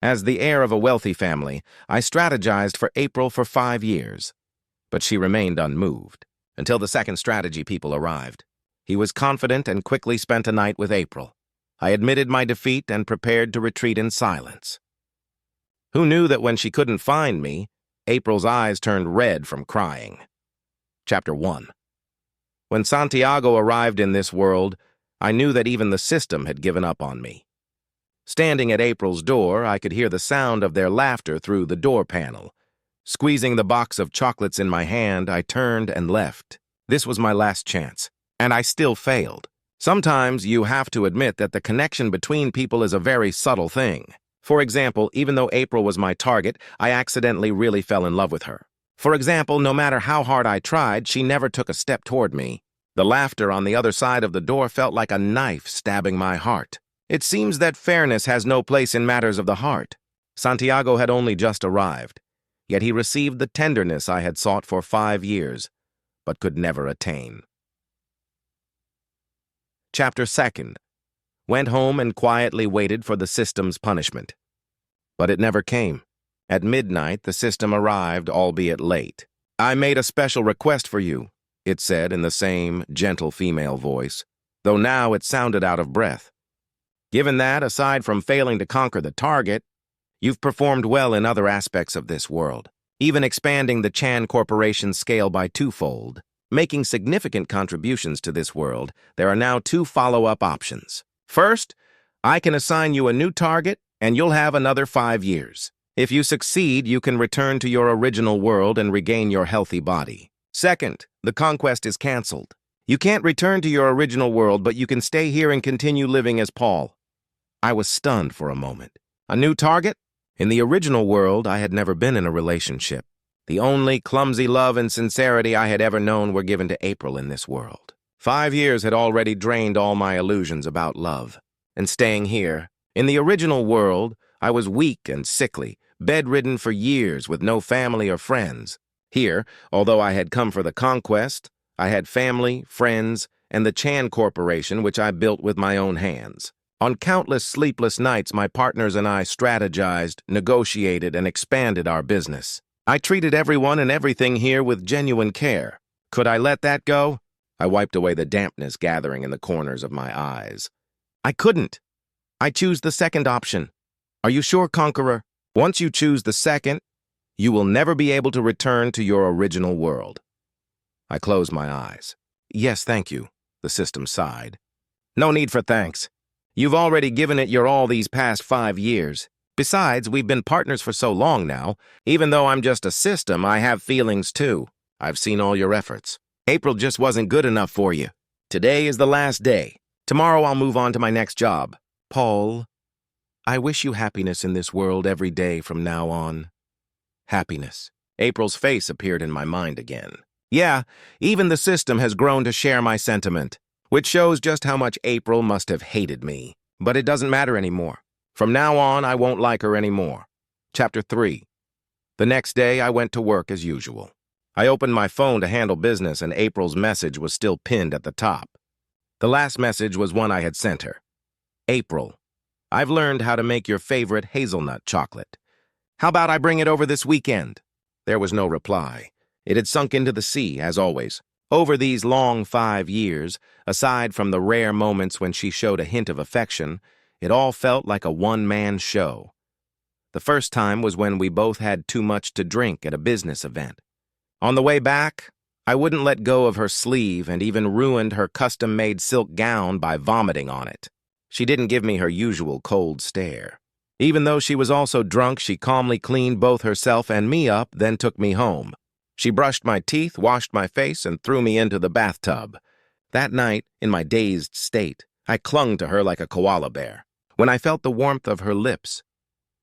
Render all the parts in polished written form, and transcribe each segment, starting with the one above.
As the heir of a wealthy family, I strategized for April for 5 years. But she remained unmoved, until the second strategy people arrived. He was confident and quickly spent a night with April. I admitted my defeat and prepared to retreat in silence. Who knew that when she couldn't find me, April's eyes turned red from crying? Chapter 1. When Santiago arrived in this world, I knew that even the system had given up on me. Standing at April's door, I could hear the sound of their laughter through the door panel. Squeezing the box of chocolates in my hand, I turned and left. This was my last chance, and I still failed. Sometimes you have to admit that the connection between people is a very subtle thing. For example, even though April was my target, I accidentally really fell in love with her. For example, no matter how hard I tried, she never took a step toward me. The laughter on the other side of the door felt like a knife stabbing my heart. It seems that fairness has no place in matters of the heart. Santiago had only just arrived, yet he received the tenderness I had sought for 5 years, but could never attain. Chapter 2. Went home and quietly waited for the system's punishment. But it never came. At midnight, the system arrived, albeit late. "I made a special request for you," it said in the same gentle female voice, though now it sounded out of breath. "Given that, aside from failing to conquer the target, you've performed well in other aspects of this world, even expanding the Chan Corporation's scale by 2-fold. Making significant contributions to this world, there are now 2 follow-up options. First, I can assign you a new target, and you'll have another 5 years. If you succeed, you can return to your original world and regain your healthy body. Second, the conquest is canceled. You can't return to your original world, but you can stay here and continue living as Paul." I was stunned for a moment. A new target? In the original world, I had never been in a relationship. The only clumsy love and sincerity I had ever known were given to April in this world. 5 years had already drained all my illusions about love. And staying here, in the original world, I was weak and sickly, bedridden for years with no family or friends. Here, although I had come for the conquest, I had family, friends, and the Chan Corporation, which I built with my own hands. On countless sleepless nights, my partners and I strategized, negotiated, and expanded our business. I treated everyone and everything here with genuine care. Could I let that go? I wiped away the dampness gathering in the corners of my eyes. I couldn't. I choose the second option. Are you sure, Conqueror? Once you choose the second, you will never be able to return to your original world. I closed my eyes. "Yes, thank you," the system sighed. "No need for thanks. You've already given it your all these past 5 years. Besides, we've been partners for so long now. Even though I'm just a system, I have feelings too. I've seen all your efforts. April just wasn't good enough for you. Today is the last day. Tomorrow I'll move on to my next job. Paul, I wish you happiness in this world every day from now on." Happiness. April's face appeared in my mind again. Yeah, even the system has grown to share my sentiment, which shows just how much April must have hated me. But it doesn't matter anymore. From now on, I won't like her anymore. Chapter 3. The next day, I went to work as usual. I opened my phone to handle business, and April's message was still pinned at the top. The last message was one I had sent her. "April, I've learned how to make your favorite hazelnut chocolate. How about I bring it over this weekend?" There was no reply. It had sunk into the sea, as always. Over these long 5 years, aside from the rare moments when she showed a hint of affection, it all felt like a one-man show. The first time was when we both had too much to drink at a business event. On the way back, I wouldn't let go of her sleeve and even ruined her custom-made silk gown by vomiting on it. She didn't give me her usual cold stare. Even though she was also drunk, she calmly cleaned both herself and me up, then took me home. She brushed my teeth, washed my face, and threw me into the bathtub. That night, in my dazed state, I clung to her like a koala bear. When I felt the warmth of her lips,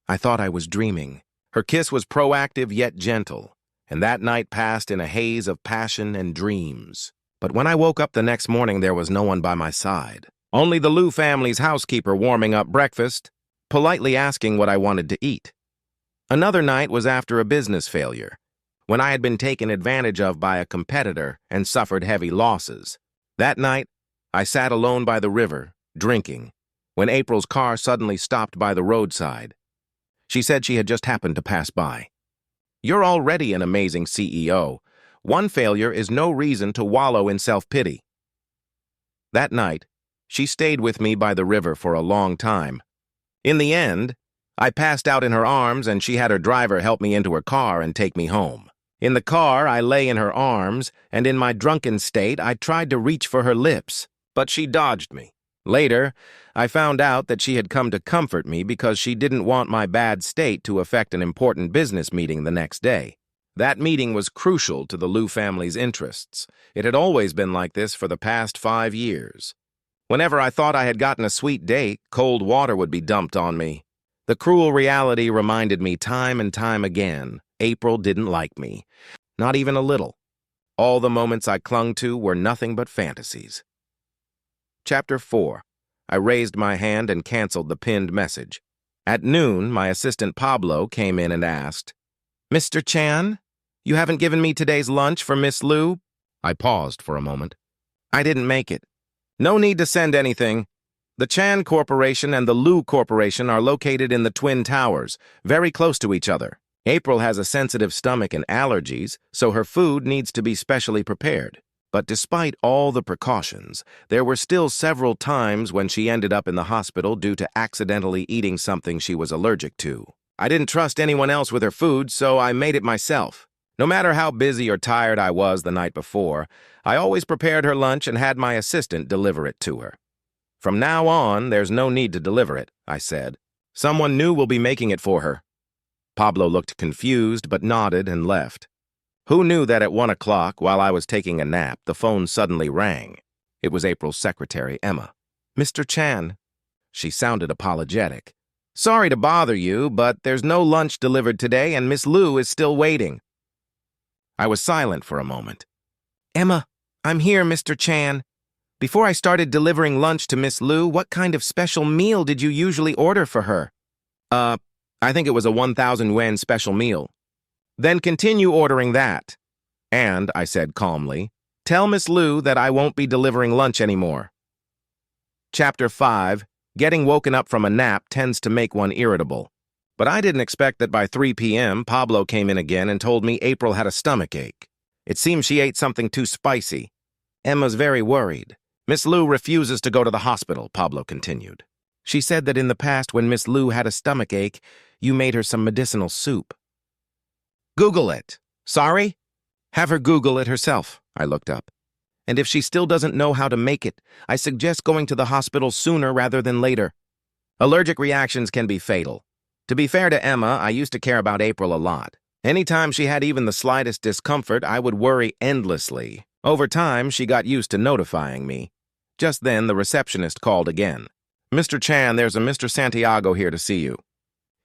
I thought I was dreaming. Her kiss was proactive yet gentle, and that night passed in a haze of passion and dreams. But when I woke up the next morning, there was no one by my side. Only the Liu family's housekeeper warming up breakfast, politely asking what I wanted to eat. Another night was after a business failure, when I had been taken advantage of by a competitor and suffered heavy losses. That night, I sat alone by the river, drinking, when April's car suddenly stopped by the roadside. She said she had just happened to pass by. You're already an amazing CEO. One failure is no reason to wallow in self-pity. That night, she stayed with me by the river for a long time. In the end, I passed out in her arms and she had her driver help me into her car and take me home. In the car, I lay in her arms, and in my drunken state, I tried to reach for her lips, but she dodged me. Later, I found out that she had come to comfort me because she didn't want my bad state to affect an important business meeting the next day. That meeting was crucial to the Liu family's interests. It had always been like this for the past 5 years. Whenever I thought I had gotten a sweet date, cold water would be dumped on me. The cruel reality reminded me time and time again, April didn't like me. Not even a little. All the moments I clung to were nothing but fantasies. Chapter 4. I raised my hand and canceled the pinned message. At noon, my assistant Pablo came in and asked, "Mr. Chan, you haven't given me today's lunch for Miss Liu?" I paused for a moment. "I didn't make it." "No need to send anything. The Chan Corporation and the Liu Corporation are located in the Twin Towers, very close to each other. April has a sensitive stomach and allergies, so her food needs to be specially prepared. But despite all the precautions, there were still several times when she ended up in the hospital due to accidentally eating something she was allergic to. I didn't trust anyone else with her food, so I made it myself. No matter how busy or tired I was the night before, I always prepared her lunch and had my assistant deliver it to her. From now on, there's no need to deliver it, I said. Someone new will be making it for her. Pablo looked confused but nodded and left. Who knew that at 1 o'clock, while I was taking a nap, the phone suddenly rang? It was April's secretary, Emma. "Mr. Chan." She sounded apologetic. "Sorry to bother you, but there's no lunch delivered today and Miss Liu is still waiting." I was silent for a moment. "Emma, I'm here, Mr. Chan. Before I started delivering lunch to Miss Liu, what kind of special meal did you usually order for her?" I think it was a 1,000 yuan special meal." "Then continue ordering that." "And," I said calmly, "tell Miss Liu that I won't be delivering lunch anymore." Chapter 5. Getting woken up from a nap tends to make one irritable. But I didn't expect that by 3 p.m., Pablo came in again and told me April had a stomachache. It seems she ate something too spicy. Emma's very worried. "Miss Liu refuses to go to the hospital," Pablo continued. "She said that in the past when Miss Liu had a stomachache, you made her some medicinal soup." "Google it." "Sorry?" "Have her Google it herself," I looked up. "And if she still doesn't know how to make it, I suggest going to the hospital sooner rather than later. Allergic reactions can be fatal. To be fair to Emma, I used to care about April a lot. Anytime she had even the slightest discomfort, I would worry endlessly. Over time, she got used to notifying me. Just then, the receptionist called again. "Mr. Chan, there's a Mr. Santiago here to see you.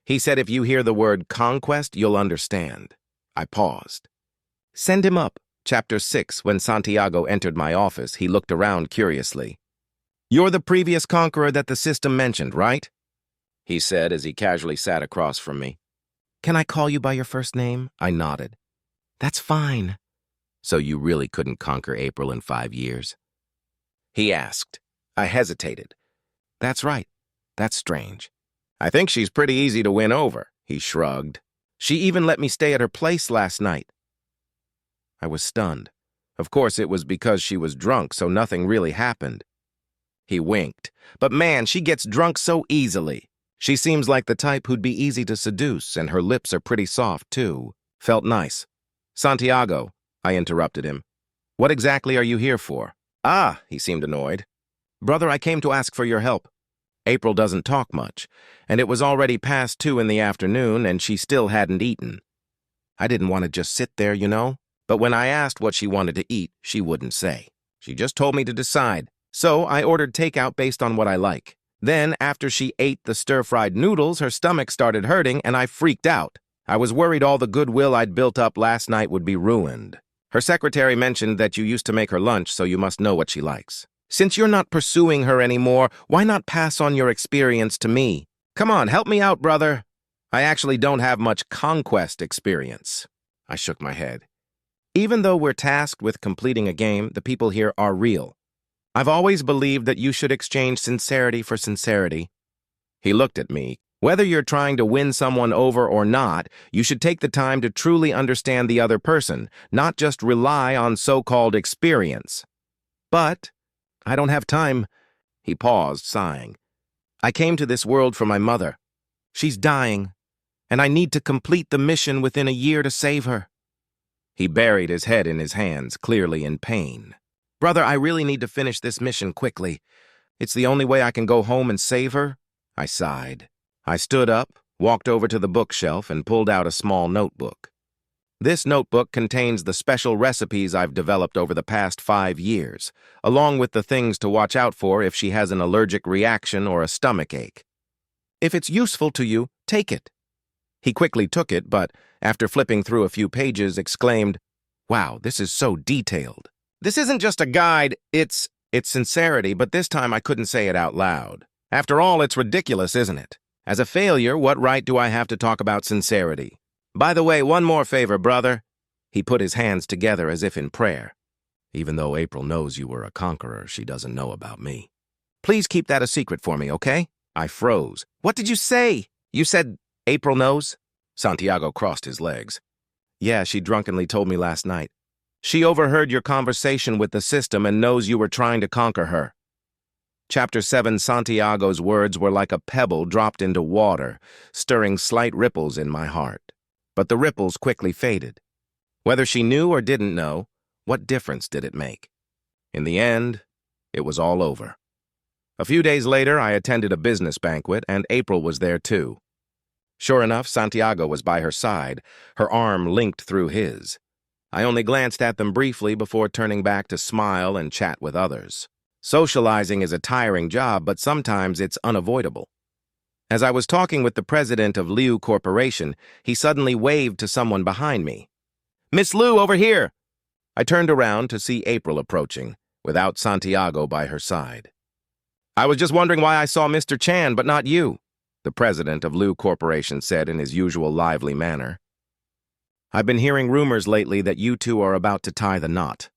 He said if you hear the word conquest, you'll understand." I paused. "Send him up." Chapter 6. When Santiago entered my office, he looked around curiously. "You're the previous conqueror that the system mentioned, right?" he said as he casually sat across from me. "Can I call you by your first name?" I nodded. "That's fine." "So you really couldn't conquer April in 5 years?" he asked. I hesitated. "That's right. That's strange." "I think she's pretty easy to win over," he shrugged. "She even let me stay at her place last night." I was stunned. Of course, it was because she was drunk, so nothing really happened. He winked. "But man, she gets drunk so easily. She seems like the type who'd be easy to seduce, and her lips are pretty soft, too. Felt nice." "Santiago," I interrupted him. "What exactly are you here for?" "Ah," he seemed annoyed. "Brother, I came to ask for your help. April doesn't talk much, and it was already past 2 in the afternoon, and she still hadn't eaten. I didn't want to just sit there, you know, but when I asked what she wanted to eat, she wouldn't say. She just told me to decide, so I ordered takeout based on what I like. Then, after she ate the stir-fried noodles, her stomach started hurting, and I freaked out. I was worried all the goodwill I'd built up last night would be ruined. Her secretary mentioned that you used to make her lunch, so you must know what she likes. Since you're not pursuing her anymore, why not pass on your experience to me? Come on, help me out, brother. I actually don't have much conquest experience." I shook my head. "Even though we're tasked with completing a game, the people here are real. I've always believed that you should exchange sincerity for sincerity." He looked at me, Whether you're trying to win someone over or not, you should take the time to truly understand the other person, not just rely on so-called experience. But I don't have time. He paused, sighing. I came to this world for my mother. She's dying, and I need to complete the mission within a year to save her. He buried his head in his hands, clearly in pain. Brother, I really need to finish this mission quickly. It's the only way I can go home and save her. I sighed. I stood up, walked over to the bookshelf, and pulled out a small notebook. This notebook contains the special recipes I've developed over the past 5 years, along with the things to watch out for if she has an allergic reaction or a stomach ache. If it's useful to you, take it. He quickly took it, but after flipping through a few pages, exclaimed, Wow, this is so detailed. This isn't just a guide, it's sincerity, but this time I couldn't say it out loud. After all, it's ridiculous, isn't it? As a failure, what right do I have to talk about sincerity? By the way, one more favor, brother. He put his hands together as if in prayer. Even though April knows you were a conqueror, she doesn't know about me. Please keep that a secret for me, okay? I froze. What did you say? You said April knows? Santiago crossed his legs. Yeah, she drunkenly told me last night. She overheard your conversation with the system and knows you were trying to conquer her. Chapter 7, Santiago's words were like a pebble dropped into water, stirring slight ripples in my heart. But the ripples quickly faded. Whether she knew or didn't know, what difference did it make? In the end, it was all over. A few days later, I attended a business banquet, and April was there too. Sure enough, Santiago was by her side, her arm linked through his. I only glanced at them briefly before turning back to smile and chat with others. Socializing is a tiring job, but sometimes it's unavoidable. As I was talking with the president of Liu Corporation, he suddenly waved to someone behind me. Miss Liu, over here! I turned around to see April approaching, without Santiago by her side. I was just wondering why I saw Mr. Chan, but not you, the president of Liu Corporation said in his usual lively manner. I've been hearing rumors lately that you two are about to tie the knot.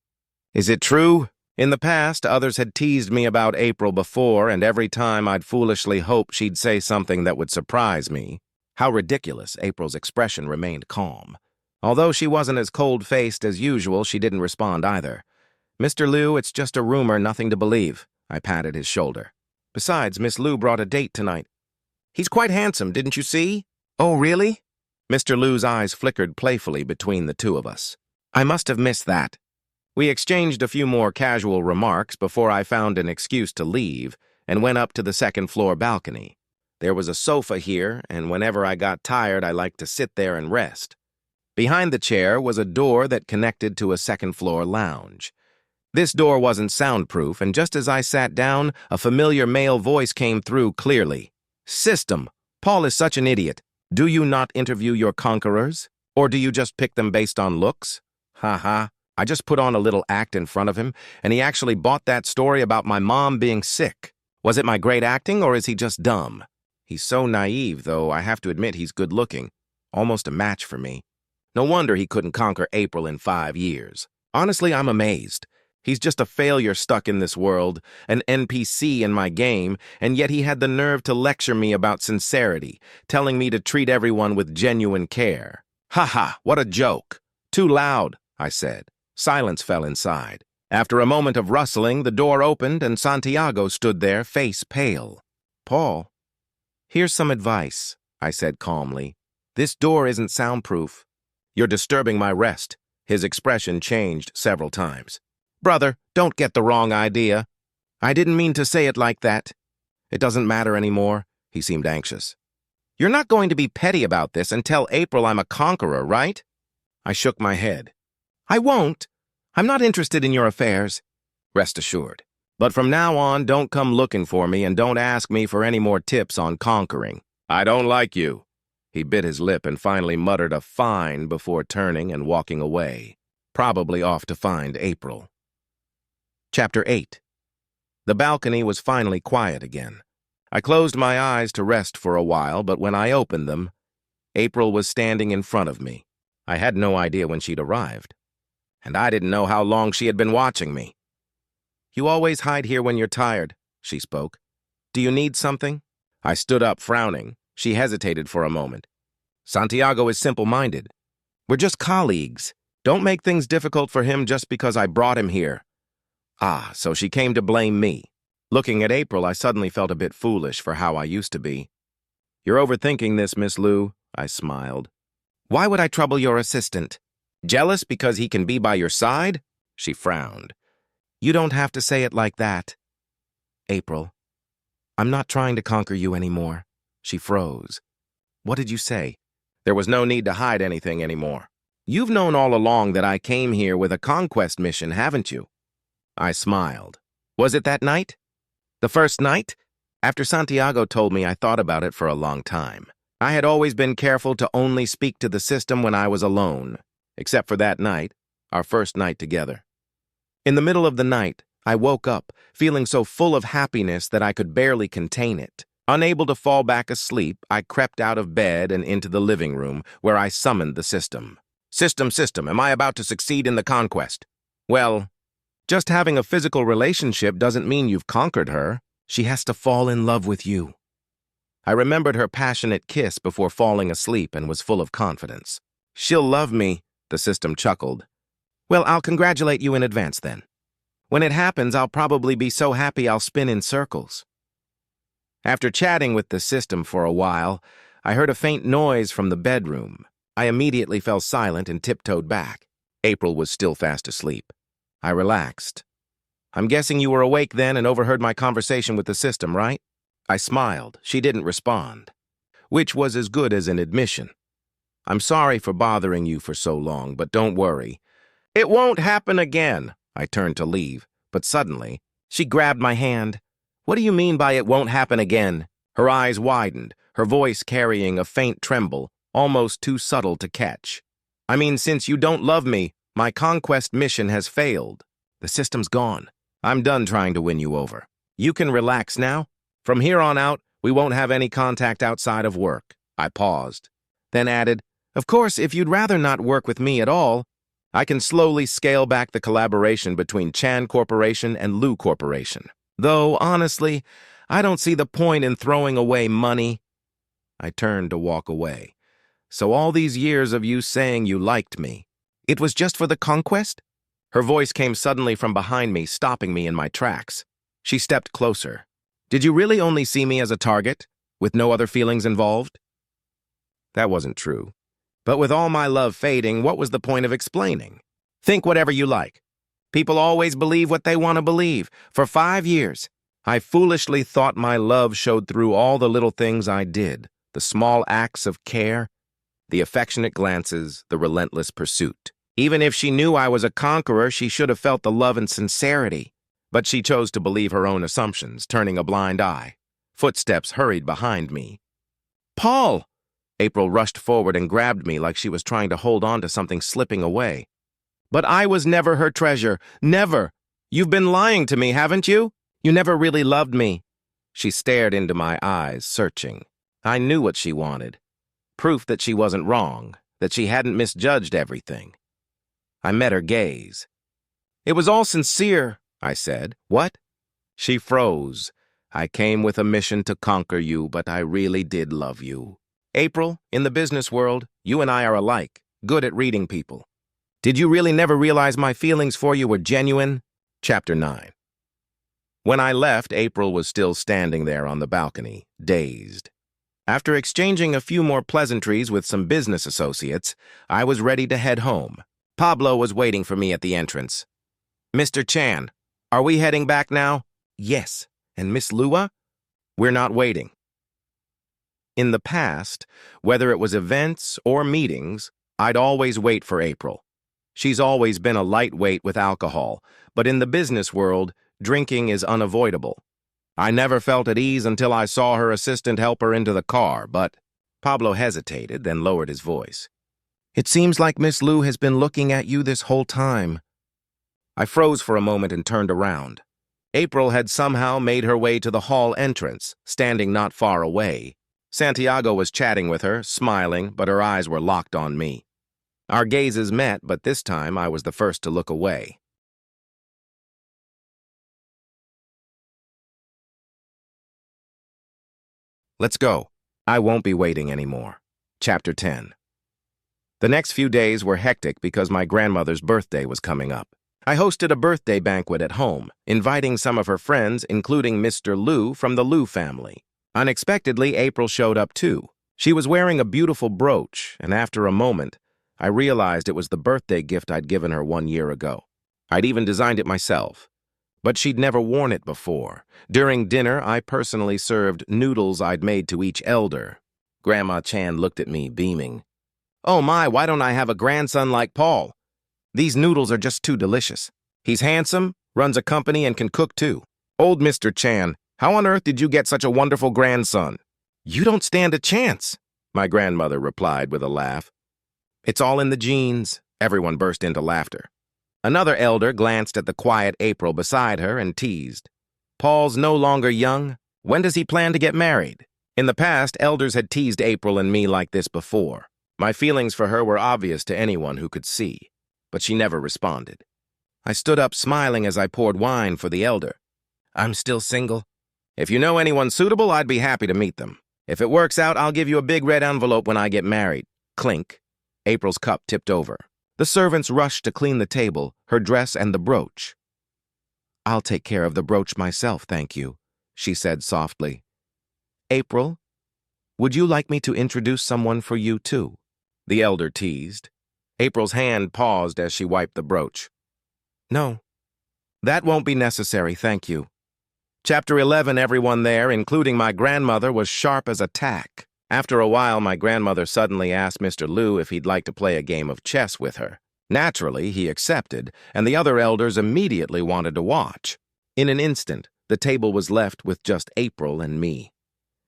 Is it true? In the past, others had teased me about April before, and every time I'd foolishly hoped she'd say something that would surprise me. How ridiculous, April's expression remained calm. Although she wasn't as cold-faced as usual, she didn't respond either. Mr. Liu, it's just a rumor, nothing to believe. I patted his shoulder. Besides, Miss Liu brought a date tonight. He's quite handsome, didn't you see? Oh, really? Mr. Liu's eyes flickered playfully between the two of us. I must have missed that. We exchanged a few more casual remarks before I found an excuse to leave and went up to the second-floor balcony. There was a sofa here, and whenever I got tired, I liked to sit there and rest. Behind the chair was a door that connected to a second-floor lounge. This door wasn't soundproof, and just as I sat down, a familiar male voice came through clearly. System, Paul is such an idiot. Do you not interview your conquerors? Or do you just pick them based on looks? Ha. I just put on a little act in front of him, and he actually bought that story about my mom being sick. Was it my great acting, or is he just dumb? He's so naive, though I have to admit he's good-looking. Almost a match for me. No wonder he couldn't conquer April in 5 years. Honestly, I'm amazed. He's just a failure stuck in this world, an NPC in my game, and yet he had the nerve to lecture me about sincerity, telling me to treat everyone with genuine care. Ha, what a joke. Too loud, I said. Silence fell inside. After a moment of rustling, the door opened and Santiago stood there, face pale. Paul, here's some advice, I said calmly. This door isn't soundproof. You're disturbing my rest. His expression changed several times. Brother, don't get the wrong idea. I didn't mean to say it like that. It doesn't matter anymore. He seemed anxious. You're not going to be petty about this and tell April I'm a conqueror, right? I shook my head. I won't. I'm not interested in your affairs. Rest assured. But from now on, don't come looking for me and don't ask me for any more tips on conquering. I don't like you. He bit his lip and finally muttered a fine before turning and walking away, probably off to find April. Chapter 8. The balcony was finally quiet again. I closed my eyes to rest for a while, but when I opened them, April was standing in front of me. I had no idea when she'd arrived, and I didn't know how long she had been watching me. You always hide here when you're tired, she spoke. Do you need something? I stood up, frowning. She hesitated for a moment. Santiago is simple-minded. We're just colleagues. Don't make things difficult for him just because I brought him here. Ah, so she came to blame me. Looking at April, I suddenly felt a bit foolish for how I used to be. You're overthinking this, Miss Lou, I smiled. Why would I trouble your assistant? Jealous because he can be by your side? She frowned. You don't have to say it like that. April, I'm not trying to conquer you anymore. She froze. What did you say? There was no need to hide anything anymore. You've known all along that I came here with a conquest mission, haven't you? I smiled. Was it that night? The first night? After Santiago told me, I thought about it for a long time. I had always been careful to only speak to the system when I was alone, except for that night, our first night together. In the middle of the night, I woke up, feeling so full of happiness that I could barely contain it. Unable to fall back asleep, I crept out of bed and into the living room, where I summoned the system. System, am I about to succeed in the conquest? Well, just having a physical relationship doesn't mean you've conquered her. She has to fall in love with you. I remembered her passionate kiss before falling asleep and was full of confidence. She'll love me, the system chuckled. Well, I'll congratulate you in advance then. When it happens, I'll probably be so happy I'll spin in circles. After chatting with the system for a while, I heard a faint noise from the bedroom. I immediately fell silent and tiptoed back. April was still fast asleep. I relaxed. I'm guessing you were awake then and overheard my conversation with the system, right? I smiled. She didn't respond, which was as good as an admission. I'm sorry for bothering you for so long, but don't worry. It won't happen again. I turned to leave, but suddenly, she grabbed my hand. What do you mean by it won't happen again? Her eyes widened, her voice carrying a faint tremble, almost too subtle to catch. I mean, since you don't love me, my conquest mission has failed. The system's gone. I'm done trying to win you over. You can relax now. From here on out, we won't have any contact outside of work. I paused, then added, of course, if you'd rather not work with me at all, I can slowly scale back the collaboration between Chan Corporation and Lu Corporation. Though, honestly, I don't see the point in throwing away money. I turned to walk away. So all these years of you saying you liked me, it was just for the conquest? Her voice came suddenly from behind me, stopping me in my tracks. She stepped closer. Did you really only see me as a target, with no other feelings involved? That wasn't true. But with all my love fading, what was the point of explaining? Think whatever you like. People always believe what they want to believe. For 5 years, I foolishly thought my love showed through all the little things I did, the small acts of care, the affectionate glances, the relentless pursuit. Even if she knew I was a conqueror, she should have felt the love and sincerity. But she chose to believe her own assumptions, turning a blind eye. Footsteps hurried behind me. Paul! April rushed forward and grabbed me like she was trying to hold on to something slipping away. But I was never her treasure. Never. You've been lying to me, haven't you? You never really loved me. She stared into my eyes, searching. I knew what she wanted. Proof that she wasn't wrong, that she hadn't misjudged everything. I met her gaze. It was all sincere, I said. What? She froze. I came with a mission to conquer you, but I really did love you. April, in the business world, you and I are alike, good at reading people. Did you really never realize my feelings for you were genuine? Chapter 9. When I left, April was still standing there on the balcony, dazed. After exchanging a few more pleasantries with some business associates, I was ready to head home. Pablo was waiting for me at the entrance. Mr. Chan, are we heading back now? Yes. And Miss Lua? We're not waiting. In the past, whether it was events or meetings, I'd always wait for April. She's always been a lightweight with alcohol, but in the business world, drinking is unavoidable. I never felt at ease until I saw her assistant help her into the car, but Pablo hesitated, then lowered his voice. It seems like Miss Lou has been looking at you this whole time. I froze for a moment and turned around. April had somehow made her way to the hall entrance, standing not far away. Santiago was chatting with her, smiling, but her eyes were locked on me. Our gazes met, but this time I was the first to look away. Let's go. I won't be waiting anymore. Chapter 10. The next few days were hectic because my grandmother's birthday was coming up. I hosted a birthday banquet at home, inviting some of her friends, including Mr. Liu from the Liu family. Unexpectedly, April showed up too. She was wearing a beautiful brooch, and after a moment, I realized it was the birthday gift I'd given her 1 year ago. I'd even designed it myself, but she'd never worn it before. During dinner, I personally served noodles I'd made to each elder. Grandma Chan looked at me, beaming. "Oh my, why don't I have a grandson like Paul? These noodles are just too delicious. He's handsome, runs a company, and can cook too. Old Mr. Chan, how on earth did you get such a wonderful grandson?" "You don't stand a chance," my grandmother replied with a laugh. "It's all in the genes." Everyone burst into laughter. Another elder glanced at the quiet April beside her and teased. "Paul's no longer young. When does he plan to get married?" In the past, elders had teased April and me like this before. My feelings for her were obvious to anyone who could see, but she never responded. I stood up smiling as I poured wine for the elder. "I'm still single. If you know anyone suitable, I'd be happy to meet them. If it works out, I'll give you a big red envelope when I get married." Clink. April's cup tipped over. The servants rushed to clean the table, her dress and the brooch. "I'll take care of the brooch myself, thank you," she said softly. "April, would you like me to introduce someone for you too?" The elder teased. April's hand paused as she wiped the brooch. "No, that won't be necessary, thank you." Chapter 11. Everyone there, including my grandmother, was sharp as a tack. After a while, my grandmother suddenly asked Mr. Liu if he'd like to play a game of chess with her. Naturally, he accepted, and the other elders immediately wanted to watch. In an instant, the table was left with just April and me.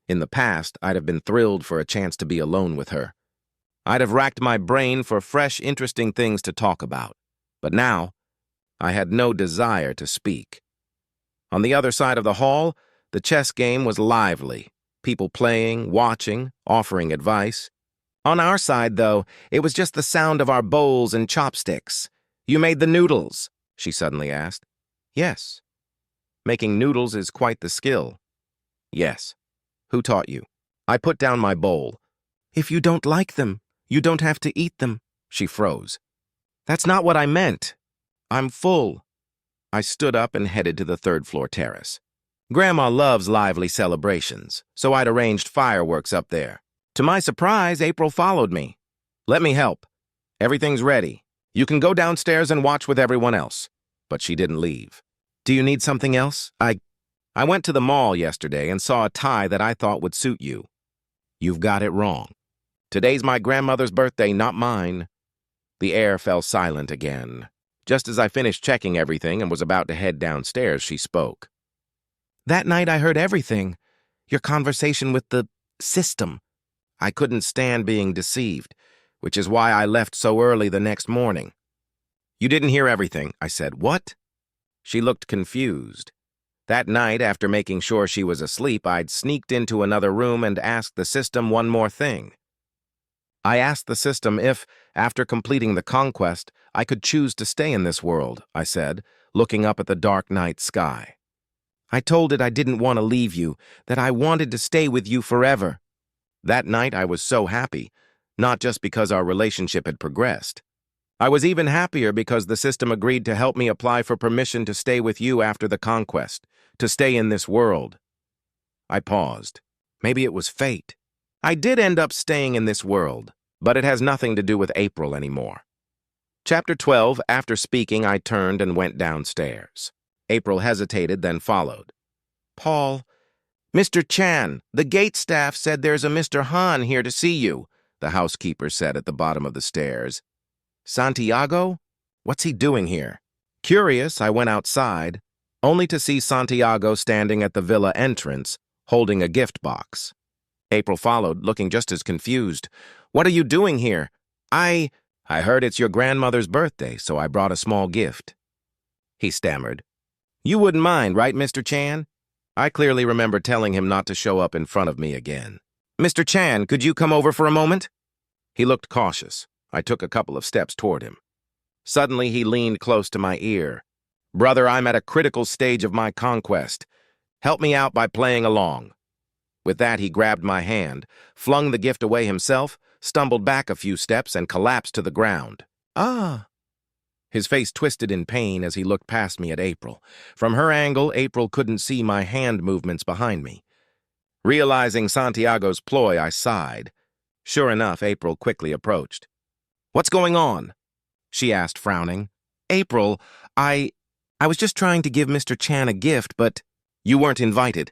In the past, I'd have been thrilled for a chance to be alone with her. I'd have racked my brain for fresh, interesting things to talk about. But now, I had no desire to speak. On the other side of the hall, the chess game was lively. People playing, watching, offering advice. On our side, though, it was just the sound of our bowls and chopsticks. "You made the noodles?" she suddenly asked. "Yes." "Making noodles is quite the skill." "Yes." "Who taught you?" I put down my bowl. "If you don't like them, you don't have to eat them." She froze. "That's not what I meant. I'm full." I stood up and headed to the third-floor terrace. Grandma loves lively celebrations, so I'd arranged fireworks up there. To my surprise, April followed me. "Let me help. Everything's ready. You can go downstairs and watch with everyone else." But she didn't leave. "Do you need something else?" I went to the mall yesterday and saw a tie that I thought would suit you." "You've got it wrong. Today's my grandmother's birthday, not mine." The air fell silent again. Just as I finished checking everything and was about to head downstairs, she spoke. "That night I heard everything. Your conversation with the system. I couldn't stand being deceived, which is why I left so early the next morning." "You didn't hear everything," I said. "What?" She looked confused. That night, after making sure she was asleep, I'd sneaked into another room and asked the system one more thing. I asked the system if, after completing the conquest, I could choose to stay in this world, I said, looking up at the dark night sky. I told it I didn't want to leave you, that I wanted to stay with you forever. That night I was so happy, not just because our relationship had progressed. I was even happier because the system agreed to help me apply for permission to stay with you after the conquest, to stay in this world. I paused. Maybe it was fate. I did end up staying in this world, but it has nothing to do with April anymore. Chapter 12. After speaking, I turned and went downstairs. April hesitated, then followed. "Paul, Mr. Chan, the gate staff said there's a Mr. Han here to see you," the housekeeper said at the bottom of the stairs. "Santiago? What's he doing here?" Curious, I went outside, only to see Santiago standing at the villa entrance, holding a gift box. April followed, looking just as confused. "What are you doing here?" I heard it's your grandmother's birthday, so I brought a small gift." He stammered. "You wouldn't mind, right, Mr. Chan?" I clearly remember telling him not to show up in front of me again. "Mr. Chan, could you come over for a moment?" He looked cautious. I took a couple of steps toward him. Suddenly, he leaned close to my ear. "Brother, I'm at a critical stage of my conquest. Help me out by playing along." With that, he grabbed my hand, flung the gift away himself, stumbled back a few steps, and collapsed to the ground. Ah! His face twisted in pain as he looked past me at April. From her angle, April couldn't see my hand movements behind me. Realizing Santiago's ploy, I sighed. Sure enough, April quickly approached. "What's going on?" she asked, frowning. "April, I was just trying to give Mr. Chan a gift, but you weren't invited."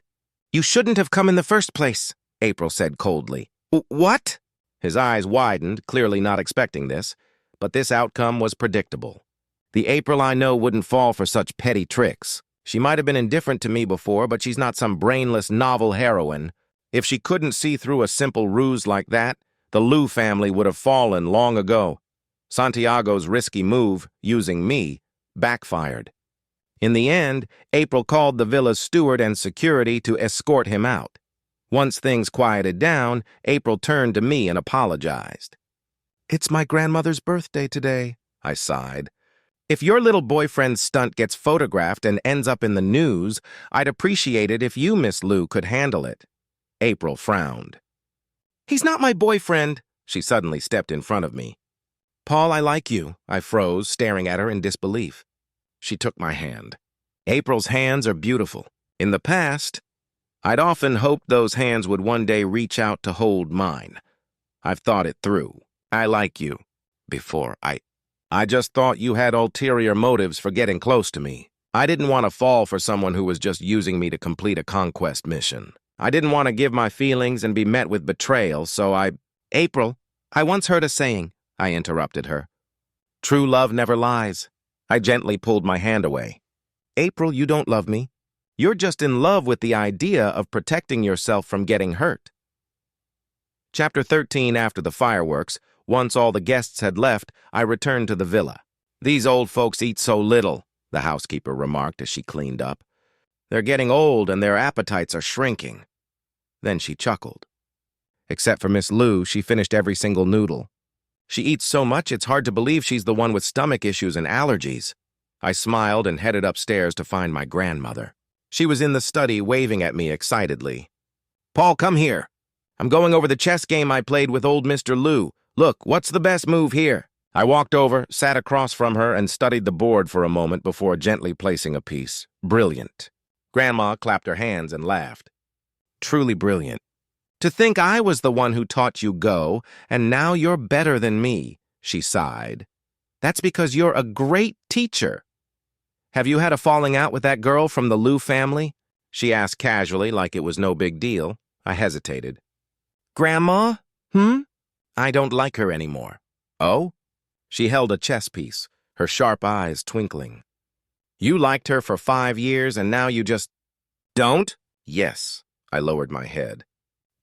"You shouldn't have come in the first place," April said coldly. "What?" His eyes widened, clearly not expecting this, but this outcome was predictable. The April I know wouldn't fall for such petty tricks. She might have been indifferent to me before, but she's not some brainless novel heroine. If she couldn't see through a simple ruse like that, the Liu family would have fallen long ago. Santiago's risky move, using me, backfired. In the end, April called the villa's steward and security to escort him out. Once things quieted down, April turned to me and apologized. "It's my grandmother's birthday today," I sighed. "If your little boyfriend's stunt gets photographed and ends up in the news, I'd appreciate it if you, Miss Liu, could handle it." April frowned. "He's not my boyfriend." She suddenly stepped in front of me. "Paul, I like you," I froze, staring at her in disbelief. She took my hand. April's hands are beautiful. In the past, I'd often hoped those hands would one day reach out to hold mine. I've thought it through. I like you. Before, I just thought you had ulterior motives for getting close to me. I didn't want to fall for someone who was just using me to complete a conquest mission. I didn't want to give my feelings and be met with betrayal, so April, I once heard a saying, I interrupted her. "True love never lies." I gently pulled my hand away. "April, you don't love me. You're just in love with the idea of protecting yourself from getting hurt." Chapter 13. After the fireworks, once all the guests had left, I returned to the villa. "These old folks eat so little," the housekeeper remarked as she cleaned up. "They're getting old and their appetites are shrinking." Then she chuckled. Except for Miss Liu, she finished every single noodle. "She eats so much it's hard to believe she's the one with stomach issues and allergies." I smiled and headed upstairs to find my grandmother. She was in the study waving at me excitedly. "Paul, come here. I'm going over the chess game I played with old Mr. Liu. Look, what's the best move here?" I walked over, sat across from her, and studied the board for a moment before gently placing a piece. Brilliant. Grandma clapped her hands and laughed. "Truly brilliant. To think I was the one who taught you Go, and now you're better than me," she sighed. "That's because you're a great teacher." "Have you had a falling out with that girl from the Liu family?" she asked casually, like it was no big deal. I hesitated. "Grandma? I don't like her anymore." "Oh?" She held a chess piece, her sharp eyes twinkling. "You liked her for 5 years, and now you just don't?" "Yes." I lowered my head.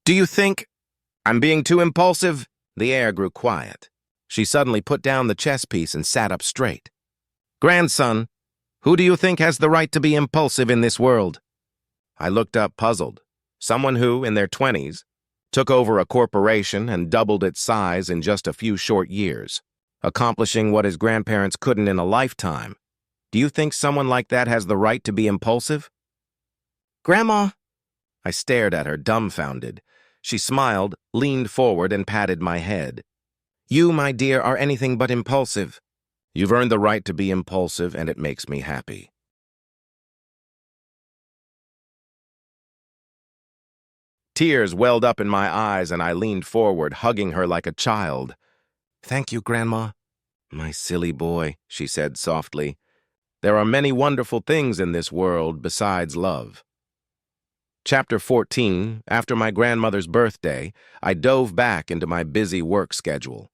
"Do you think I'm being too impulsive?" The air grew quiet. She suddenly put down the chess piece and sat up straight. "Grandson, who do you think has the right to be impulsive in this world?" I looked up puzzled. Someone who, in their 20s, took over a corporation and doubled its size in just a few short years, accomplishing what his grandparents couldn't in a lifetime. Do you think someone like that has the right to be impulsive? "Grandma." I stared at her, dumbfounded. She smiled, leaned forward, and patted my head. "You, my dear, are anything but impulsive. You've earned the right to be impulsive, and it makes me happy." Tears welled up in my eyes, and I leaned forward, hugging her like a child. "Thank you, Grandma." "My silly boy," she said softly. "There are many wonderful things in this world besides love." Chapter 14. After my grandmother's birthday, I dove back into my busy work schedule.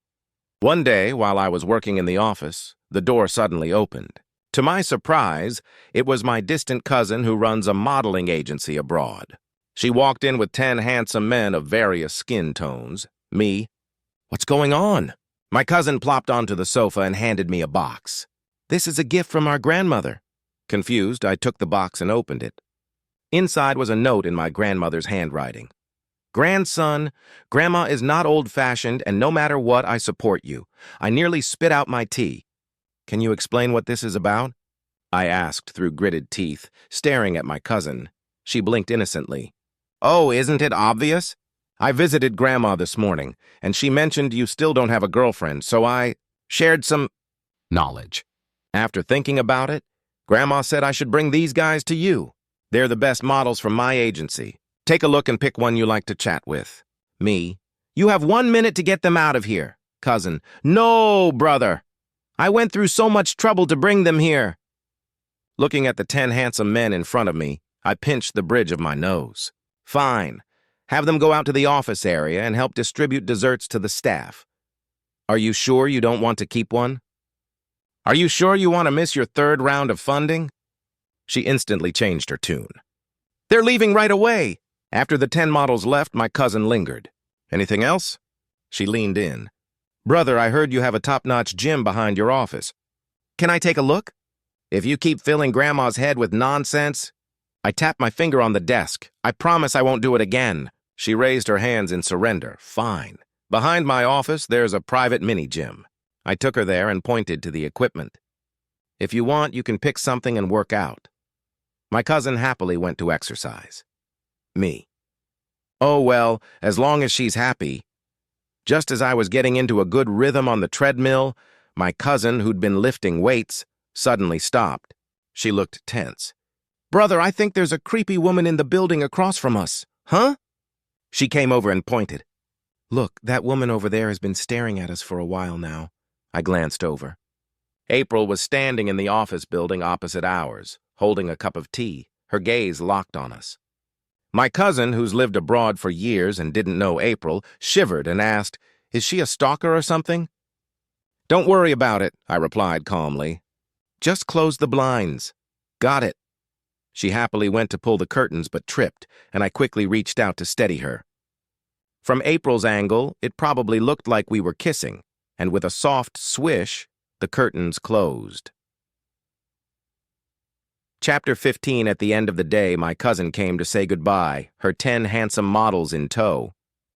One day, while I was working in the office, the door suddenly opened. To my surprise, it was my distant cousin who runs a modeling agency abroad. She walked in with 10 handsome men of various skin tones. Me. "What's going on?" My cousin plopped onto the sofa and handed me a box. "This is a gift from our grandmother." Confused, I took the box and opened it. Inside was a note in my grandmother's handwriting. "Grandson, Grandma is not old-fashioned, and no matter what, I support you. I nearly spit out my tea. Can you explain what this is about?" I asked through gritted teeth, staring at my cousin. She blinked innocently. Oh, isn't it obvious? I visited Grandma this morning, and she mentioned you still don't have a girlfriend, so I shared some knowledge. After thinking about it, Grandma said I should bring these guys to you. They're the best models from my agency. Take a look and pick one you like to chat with. Me. You have 1 minute to get them out of here. Cousin. No, brother. I went through so much trouble to bring them here. Looking at the 10 handsome men in front of me, I pinched the bridge of my nose. Fine. Have them go out to the office area and help distribute desserts to the staff. Are you sure you don't want to keep one? Are you sure you want to miss your 3rd round of funding? She instantly changed her tune. They're leaving right away. After the 10 models left, my cousin lingered. Anything else? She leaned in. Brother, I heard you have a top-notch gym behind your office. Can I take a look? If you keep filling Grandma's head with nonsense... I tapped my finger on the desk. I promise I won't do it again. She raised her hands in surrender. Fine. Behind my office, there's a private mini-gym. I took her there and pointed to the equipment. If you want, you can pick something and work out. My cousin happily went to exercise. Me. Oh, well, as long as she's happy. Just as I was getting into a good rhythm on the treadmill, my cousin, who'd been lifting weights, suddenly stopped. She looked tense. Brother, I think there's a creepy woman in the building across from us. Huh? She came over and pointed. Look, that woman over there has been staring at us for a while now. I glanced over. April was standing in the office building opposite ours, holding a cup of tea, her gaze locked on us. My cousin, who's lived abroad for years and didn't know April, shivered and asked, Is she a stalker or something? Don't worry about it, I replied calmly. Just close the blinds. Got it. She happily went to pull the curtains but tripped, and I quickly reached out to steady her. From April's angle, it probably looked like we were kissing, and with a soft swish, the curtains closed. Chapter 15. At the end of the day, my cousin came to say goodbye, her 10 handsome models in tow.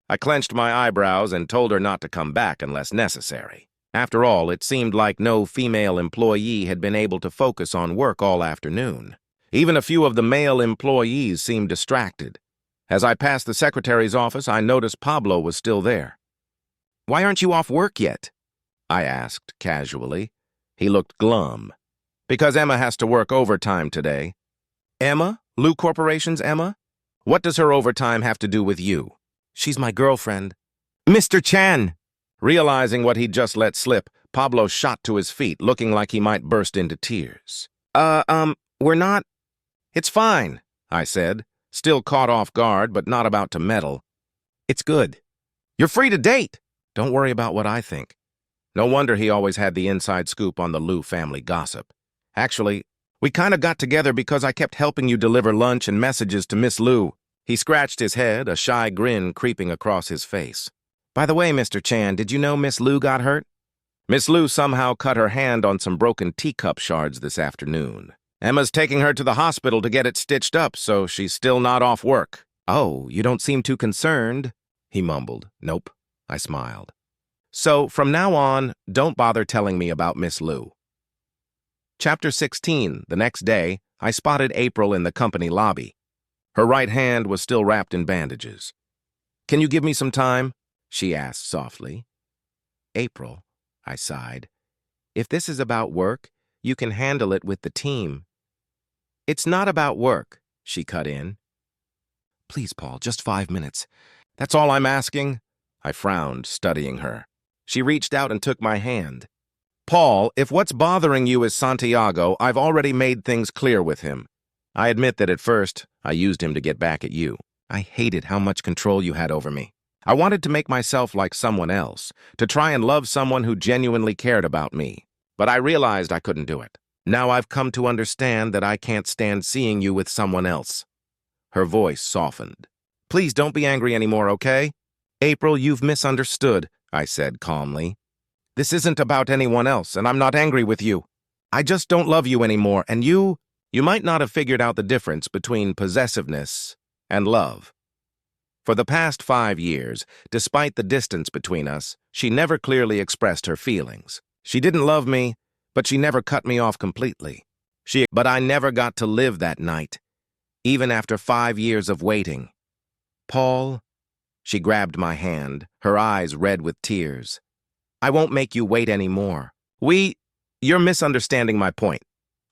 I clenched my eyebrows and told her not to come back unless necessary. After all, it seemed like no female employee had been able to focus on work all afternoon. Even a few of the male employees seemed distracted. As I passed the secretary's office, I noticed Pablo was still there. Why aren't you off work yet? I asked casually. He looked glum. Because Emma has to work overtime today. Emma? Lou Corporation's Emma? What does her overtime have to do with you? She's my girlfriend. Mr. Chan! Realizing what he'd just let slip, Pablo shot to his feet, looking like he might burst into tears. We're not... It's fine, I said, still caught off guard but not about to meddle. It's good. You're free to date. Don't worry about what I think. No wonder he always had the inside scoop on the Lou family gossip. Actually, we kind of got together because I kept helping you deliver lunch and messages to Miss Lou. He scratched his head, a shy grin creeping across his face. By the way, Mr. Chan, did you know Miss Lou got hurt? Miss Lou somehow cut her hand on some broken teacup shards this afternoon. Emma's taking her to the hospital to get it stitched up, so she's still not off work. Oh, you don't seem too concerned, he mumbled. Nope, I smiled. So, from now on, don't bother telling me about Miss Lou. Chapter 16. The next day, I spotted April in the company lobby. Her right hand was still wrapped in bandages. Can you give me some time? She asked softly. April, I sighed. If this is about work, you can handle it with the team. It's not about work, she cut in. Please, Paul, just 5 minutes. That's all I'm asking. I frowned, studying her. She reached out and took my hand. Paul, if what's bothering you is Santiago, I've already made things clear with him. I admit that at first, I used him to get back at you. I hated how much control you had over me. I wanted to make myself like someone else, to try and love someone who genuinely cared about me. But I realized I couldn't do it. Now I've come to understand that I can't stand seeing you with someone else. Her voice softened. Please don't be angry anymore, okay? April, you've misunderstood, I said calmly. This isn't about anyone else, and I'm not angry with you. I just don't love you anymore, and you might not have figured out the difference between possessiveness and love. For the past 5 years, despite the distance between us, she never clearly expressed her feelings. She didn't love me, but she never cut me off completely. But I never got to live that night, even after 5 years of waiting. Paul, she grabbed my hand, her eyes red with tears. I won't make you wait anymore. You're misunderstanding my point.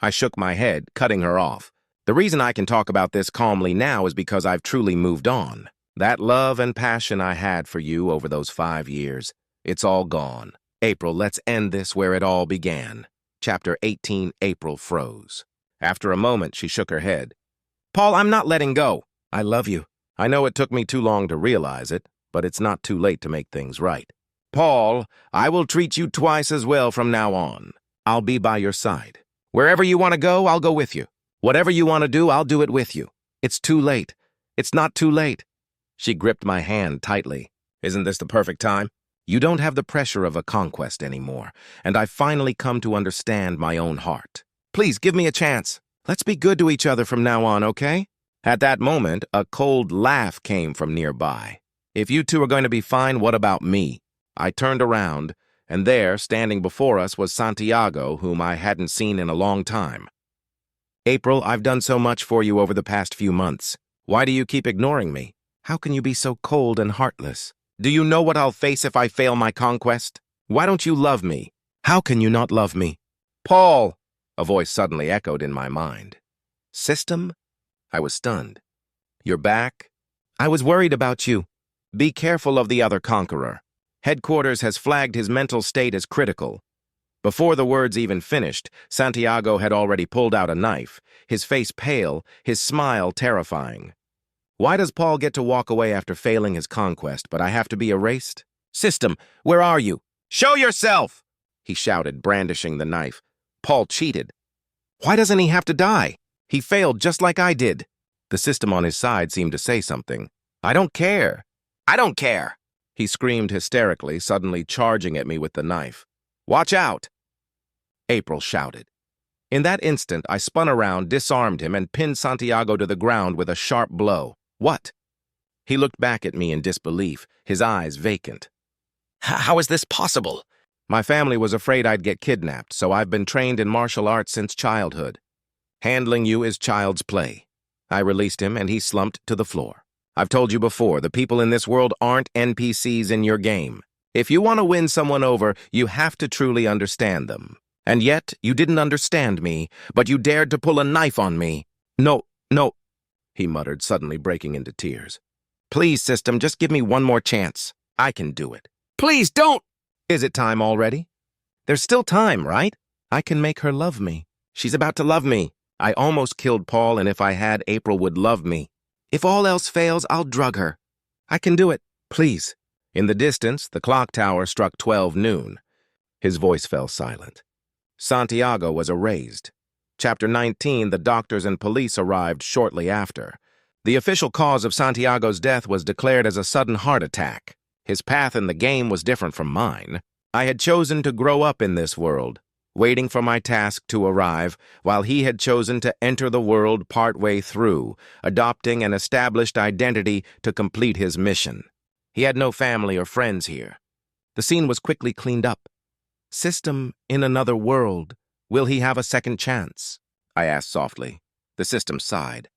I shook my head, cutting her off. The reason I can talk about this calmly now is because I've truly moved on. That love and passion I had for you over those 5 years, it's all gone. April, let's end this where it all began. Chapter 18, April froze. After a moment, she shook her head. Paul, I'm not letting go. I love you. I know it took me too long to realize it, but it's not too late to make things right. Paul, I will treat you twice as well from now on. I'll be by your side. Wherever you want to go, I'll go with you. Whatever you want to do, I'll do it with you. It's too late. It's not too late. She gripped my hand tightly. Isn't this the perfect time? You don't have the pressure of a conquest anymore, and I've finally come to understand my own heart. Please give me a chance. Let's be good to each other from now on, okay? At that moment, a cold laugh came from nearby. If you two are going to be fine, what about me? I turned around, and there, standing before us, was Santiago, whom I hadn't seen in a long time. April, I've done so much for you over the past few months. Why do you keep ignoring me? How can you be so cold and heartless? Do you know what I'll face if I fail my conquest? Why don't you love me? How can you not love me? Paul! A voice suddenly echoed in my mind. System? I was stunned. You're back? I was worried about you. Be careful of the other conqueror. Headquarters has flagged his mental state as critical. Before the words even finished, Santiago had already pulled out a knife, his face pale, his smile terrifying. Why does Paul get to walk away after failing his conquest, but I have to be erased? System, where are you? Show yourself! He shouted, brandishing the knife. Paul cheated. Why doesn't he have to die? He failed just like I did. The system on his side seemed to say something. I don't care. I don't care. He screamed hysterically, suddenly charging at me with the knife. Watch out! April shouted. In that instant, I spun around, disarmed him, and pinned Santiago to the ground with a sharp blow. What? He looked back at me in disbelief, his eyes vacant. How is this possible? My family was afraid I'd get kidnapped, so I've been trained in martial arts since childhood. Handling you is child's play. I released him, and he slumped to the floor. I've told you before, the people in this world aren't NPCs in your game. If you want to win someone over, you have to truly understand them. And yet, you didn't understand me, but you dared to pull a knife on me. No, he muttered, suddenly breaking into tears. Please, system, just give me one more chance. I can do it. Please, don't! Is it time already? There's still time, right? I can make her love me. She's about to love me. I almost killed Paul, and if I had, April would love me. If all else fails, I'll drug her. I can do it. Please. In the distance, the clock tower struck 12 noon. His voice fell silent. Santiago was erased. Chapter 19, the doctors and police arrived shortly after. The official cause of Santiago's death was declared as a sudden heart attack. His path in the game was different from mine. I had chosen to grow up in this world, waiting for my task to arrive, while he had chosen to enter the world partway through, adopting an established identity to complete his mission. He had no family or friends here. The scene was quickly cleaned up. System in another world. Will he have a second chance? I asked softly. The system sighed.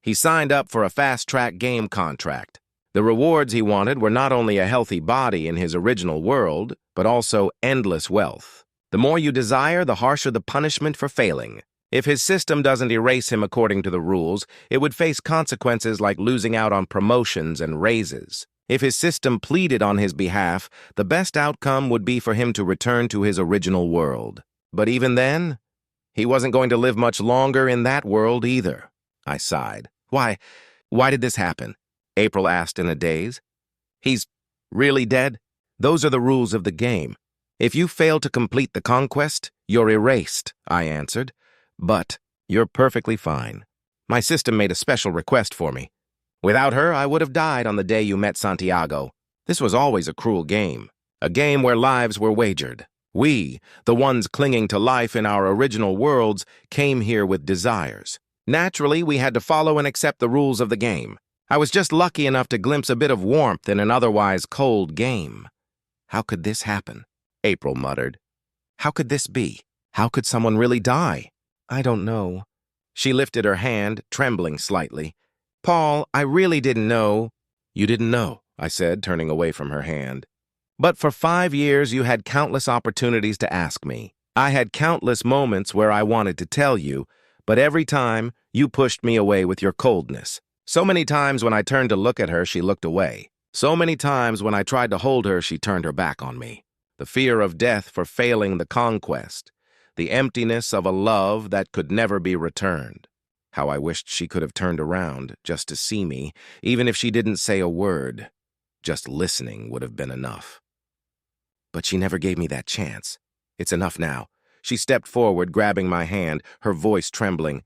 He signed up for a fast-track game contract. The rewards he wanted were not only a healthy body in his original world, but also endless wealth. The more you desire, the harsher the punishment for failing. If his system doesn't erase him according to the rules, it would face consequences like losing out on promotions and raises. If his system pleaded on his behalf, the best outcome would be for him to return to his original world. But even then, he wasn't going to live much longer in that world either. I sighed. Why did this happen? April asked in a daze. He's really dead? Those are the rules of the game. If you fail to complete the conquest, you're erased, I answered. But you're perfectly fine. My system made a special request for me. Without her, I would have died on the day you met Santiago. This was always a cruel game, a game where lives were wagered. We, the ones clinging to life in our original worlds, came here with desires. Naturally, we had to follow and accept the rules of the game. I was just lucky enough to glimpse a bit of warmth in an otherwise cold game. How could this happen? April muttered. How could this be? How could someone really die? I don't know. She lifted her hand, trembling slightly. Paul, I really didn't know. You didn't know, I said, turning away from her hand. But for 5 years you had countless opportunities to ask me. I had countless moments where I wanted to tell you, but every time you pushed me away with your coldness. So many times when I turned to look at her, she looked away. So many times when I tried to hold her, she turned her back on me. The fear of death for failing the conquest. The emptiness of a love that could never be returned. How I wished she could have turned around just to see me, even if she didn't say a word. Just listening would have been enough. But she never gave me that chance. It's enough now. She stepped forward, grabbing my hand, her voice trembling.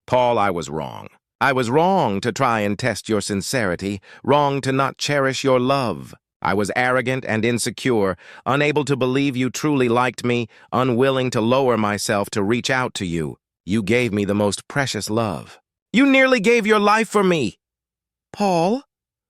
Paul, I was wrong. I was wrong to try and test your sincerity, wrong to not cherish your love. I was arrogant and insecure, unable to believe you truly liked me, unwilling to lower myself to reach out to you. You gave me the most precious love. You nearly gave your life for me. Paul?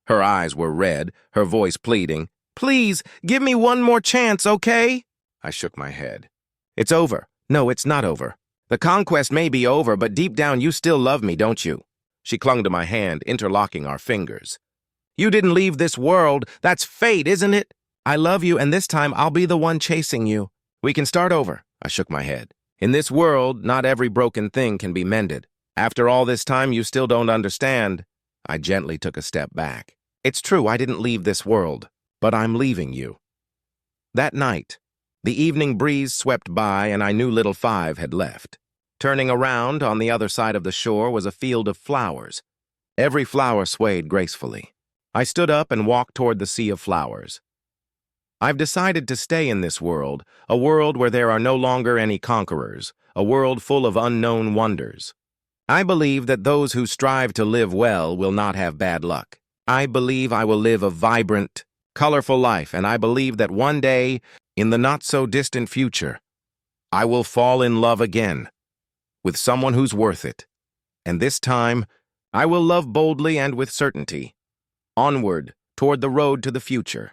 Her eyes were red, her voice pleading. Please, give me one more chance, okay? I shook my head. It's over. No, it's not over. The conquest may be over, but deep down you still love me, don't you? She clung to my hand, interlocking our fingers. You didn't leave this world. That's fate, isn't it? I love you, and this time I'll be the one chasing you. We can start over. I shook my head. In this world, not every broken thing can be mended. After all this time, you still don't understand. I gently took a step back. It's true, I didn't leave this world, but I'm leaving you. That night, the evening breeze swept by, and I knew little Five had left. Turning around, on the other side of the shore was a field of flowers. Every flower swayed gracefully. I stood up and walked toward the sea of flowers. I've decided to stay in this world, a world where there are no longer any conquerors, a world full of unknown wonders. I believe that those who strive to live well will not have bad luck. I believe I will live a vibrant, colorful life, and I believe that one day, in the not-so-distant future, I will fall in love again, with someone who's worth it. And this time, I will love boldly and with certainty, onward toward the road to the future.